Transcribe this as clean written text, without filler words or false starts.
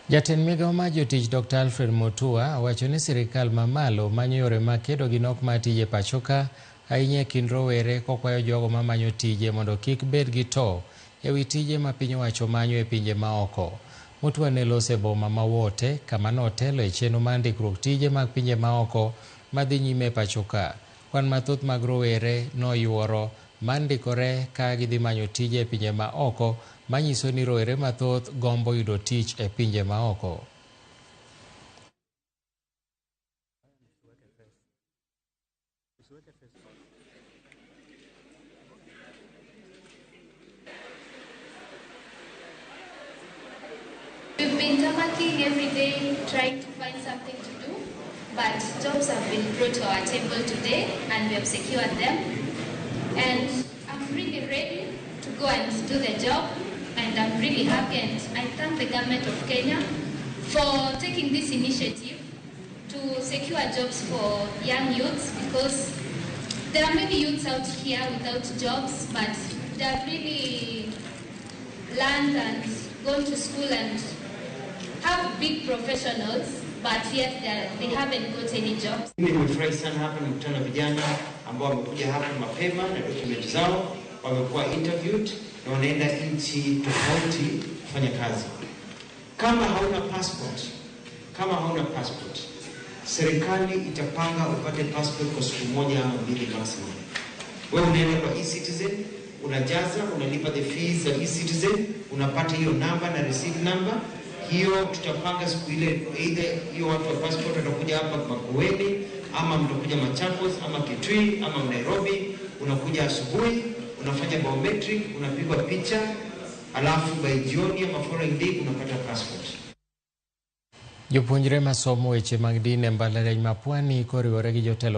Jatend migao mar jotich Dr. Alfred Mutua wacho ni sirikal mamalo manyo yore mag kedo gi nok mar tije pachoka ahinya e kind rowere kokwayo jogo mamanyo tije mondo kik bed gi to ewi tije ma piny owacho manyo e pinje maoko. Mutua ne lose e boma ma Wote kama notelo e chenro mar ndikruok tije mag pinje maoko madhi nyime e pachoka. Kwan mathoth mag rowere noyuoro mar ndikore ka gidhi manyo tije e pinje maoko manyiso ni rowere mathoth gombo yudo tich e pinje maoko. We've been working every day trying to find something to do, but jobs have been brought to our table today and we have secured them. And I'm really ready to go and do the job, and I'm really happy, and I thank the government of Kenya for taking this initiative to secure jobs for young youths, because there are many youths out here without jobs, but they have really learned and gone to school and have big professionals, but yet they haven't got any jobs. Mimi nimefurahi sana hapa nimekutana na vijana ambao wamekuja hapa mapema na document zao, wamekuwa interviewed na wanaenda nchi tofauti kufanya kazi. Kama hauna passport, serikali itapanga upate passport kwa siku moja ama mbili maximum. Wewe unaenda kwa e-citizen, unajaza, unalipa the fees za e-citizen, unapata hiyo namba na receipt number. Hiyo tutapanga siku ile, either hiyo watu wa passport watakuja hapa Makueni, ama mtakuja Machakos, ama Kitui, ama Nairobi. Unakuja asubuhi, unafanya biometric, unapigwa picha, alafu by jioni ama following day unapata passport. Jopuonjre masomo weche mag din e mbalariany ma Pwani koriwore gi jotelo